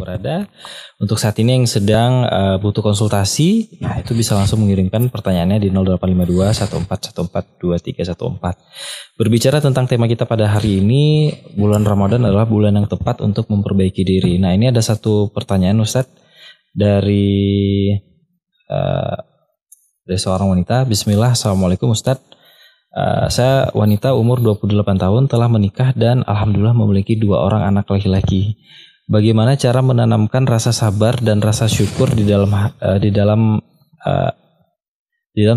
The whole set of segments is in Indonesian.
berada. Untuk saat ini yang sedang butuh konsultasi, ya itu bisa langsung mengirimkan pertanyaannya di 0852 1414 2314. Berbicara tentang tema kita pada hari ini, bulan Ramadan adalah bulan yang tepat untuk memperbaiki diri. Nah, ini ada satu pertanyaan Ustadz dari seorang wanita. Bismillah, Assalamualaikum Ustadz. Saya wanita umur 28 tahun, telah menikah dan alhamdulillah memiliki 2 orang anak laki-laki. Bagaimana cara menanamkan rasa sabar dan rasa syukur di dalam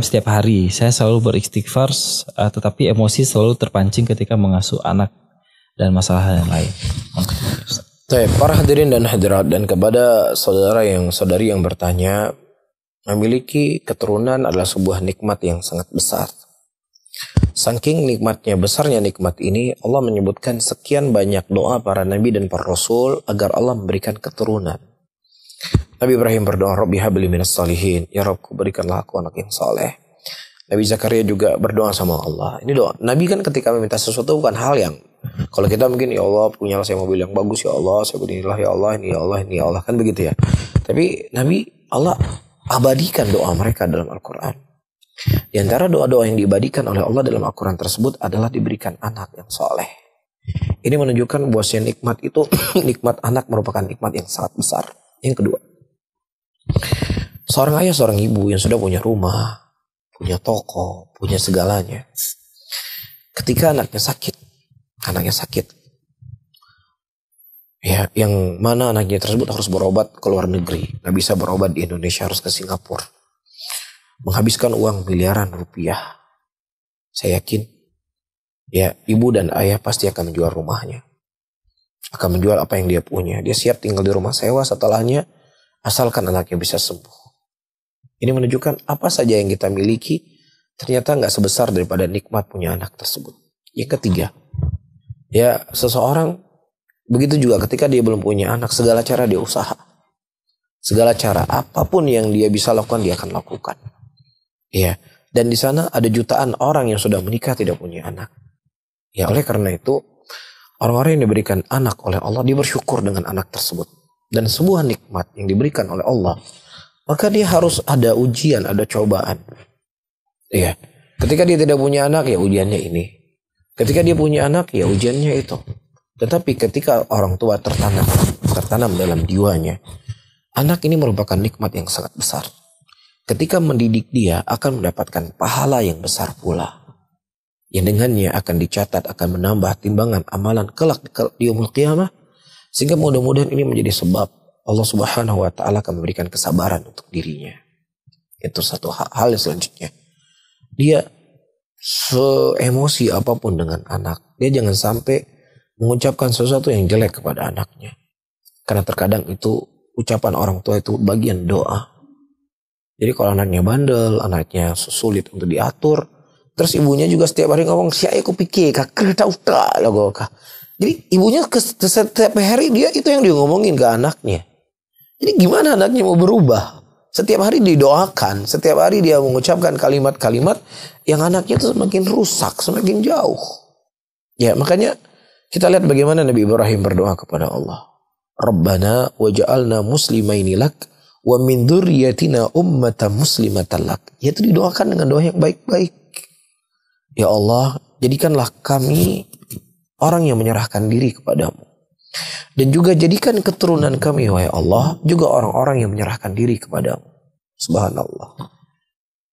setiap hari? Saya selalu beristighfar, tetapi emosi selalu terpancing ketika mengasuh anak dan masalah yang lain. Baik, para hadirin dan hadirat, dan kepada saudari yang bertanya, memiliki keturunan adalah sebuah nikmat yang sangat besar. Saking besarnya nikmat ini, Allah menyebutkan sekian banyak doa para nabi dan para rasul agar Allah memberikan keturunan. Nabi Ibrahim berdoa, Rabbi habli minas salihin, ya Rabbku berikanlah aku anak yang saleh. Nabi Zakaria juga berdoa sama Allah. Ini doa. Nabi kan ketika meminta sesuatu bukan hal yang, kalau kita mungkin ya Allah punyalah saya mobil yang bagus ya Allah, saya beginilah ya Allah, ini ya Allah, ini ya Allah, kan begitu ya. Tapi Nabi, Allah abadikan doa mereka dalam Al-Quran. Di antara doa-doa yang diabadikan oleh Allah dalam Al-Quran tersebut adalah diberikan anak yang soleh. Ini menunjukkan bahwasanya nikmat itu, nikmat anak merupakan nikmat yang sangat besar. Yang kedua, seorang ayah, seorang ibu yang sudah punya rumah, punya toko, punya segalanya. Ketika anaknya sakit, ya, yang mana anaknya tersebut harus berobat ke luar negeri, nggak bisa berobat di Indonesia, harus ke Singapura. Menghabiskan uang miliaran rupiah. Saya yakin ya ibu dan ayah pasti akan menjual rumahnya, akan menjual apa yang dia punya. Dia siap tinggal di rumah sewa setelahnya, asalkan anaknya bisa sembuh. Ini menunjukkan apa saja yang kita miliki ternyata nggak sebesar daripada nikmat punya anak tersebut. Yang ketiga, ya seseorang begitu juga ketika dia belum punya anak, segala cara dia usaha, segala cara apapun yang dia bisa lakukan dia akan lakukan. Ya, dan di sana ada jutaan orang yang sudah menikah tidak punya anak. Ya, oleh karena itu orang-orang yang diberikan anak oleh Allah, dia bersyukur dengan anak tersebut. Dan sebuah nikmat yang diberikan oleh Allah, maka dia harus ada ujian, ada cobaan. Ya, ketika dia tidak punya anak, ya ujiannya ini. Ketika dia punya anak, ya ujiannya itu. Tetapi ketika orang tua tertanam dalam jiwanya, anak ini merupakan nikmat yang sangat besar. Ketika mendidik dia akan mendapatkan pahala yang besar pula. Yang dengannya akan dicatat, akan menambah timbangan amalan kelak di yaumul qiyamah. Sehingga mudah-mudahan ini menjadi sebab Allah Subhanahu wa Ta'ala akan memberikan kesabaran untuk dirinya. Itu satu hal yang selanjutnya. Dia seemosi apapun dengan anak, dia jangan sampai mengucapkan sesuatu yang jelek kepada anaknya. Karena terkadang itu ucapan orang tua itu bagian doa. Jadi kalau anaknya bandel, anaknya sulit untuk diatur, terus ibunya juga setiap hari ngomong, "Siapa aku pikir kak kereta uta logo kak." Jadi ibunya setiap hari dia itu yang dia ngomongin ke anaknya. Jadi gimana anaknya mau berubah? Setiap hari didoakan, setiap hari dia mengucapkan kalimat-kalimat yang anaknya itu semakin rusak, semakin jauh. Ya, makanya kita lihat bagaimana Nabi Ibrahim berdoa kepada Allah. Rabbana waj'alna muslimaini lak wa min dzurriyyatina ummatan muslimatan lak. Yaitu didoakan dengan doa yang baik-baik. Ya Allah, jadikanlah kami orang yang menyerahkan diri kepadamu. Dan juga jadikan keturunan kami, wahai Allah, juga orang-orang yang menyerahkan diri kepadamu. Subhanallah.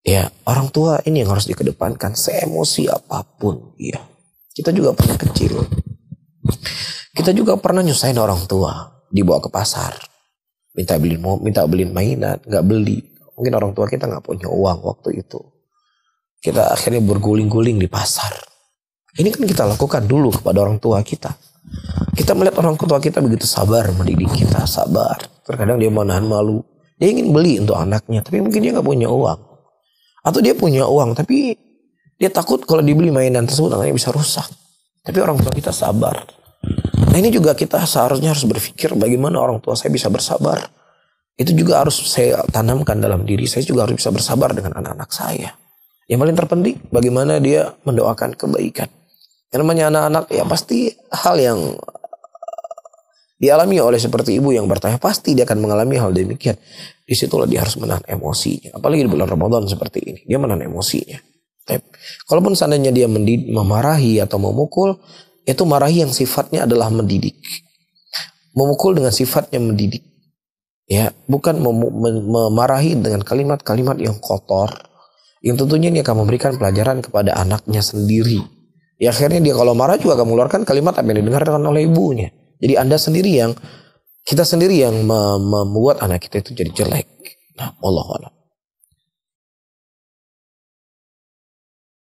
Ya, orang tua ini yang harus dikedepankan, seemosi apapun. Ya, kita juga pernah kecil. Kita juga pernah nyusahin orang tua, dibawa ke pasar, minta beliin mainan, nggak beli. Mungkin orang tua kita nggak punya uang waktu itu. Kita akhirnya berguling-guling di pasar. Ini kan kita lakukan dulu kepada orang tua kita. Kita melihat orang tua kita begitu sabar mendidik kita, sabar. Terkadang dia menahan malu. Dia ingin beli untuk anaknya, tapi mungkin dia nggak punya uang. Atau dia punya uang, tapi dia takut kalau dibeli mainan tersebut anaknya bisa rusak. Tapi orang tua kita sabar. Nah, ini juga kita seharusnya harus berpikir bagaimana orang tua saya bisa bersabar. Itu juga harus saya tanamkan dalam diri. Saya juga harus bisa bersabar dengan anak-anak saya. Yang paling terpenting bagaimana dia mendoakan kebaikan. Yang namanya anak-anak ya pasti hal yang dialami oleh seperti ibu yang bertanya, pasti dia akan mengalami hal demikian. Disitulah dia harus menahan emosinya. Apalagi di bulan Ramadan seperti ini, dia menahan emosinya. Kalaupun seandainya dia memarahi atau memukul, itu marahi yang sifatnya adalah mendidik. Memukul dengan sifatnya mendidik. Ya, bukan memarahi dengan kalimat-kalimat yang kotor. Yang tentunya ini akan memberikan pelajaran kepada anaknya sendiri. Ya akhirnya dia kalau marah juga akan mengeluarkan kalimat apa yang didengarkan oleh ibunya. Jadi kita sendiri yang membuat anak kita itu jadi jelek. Nah, Allah.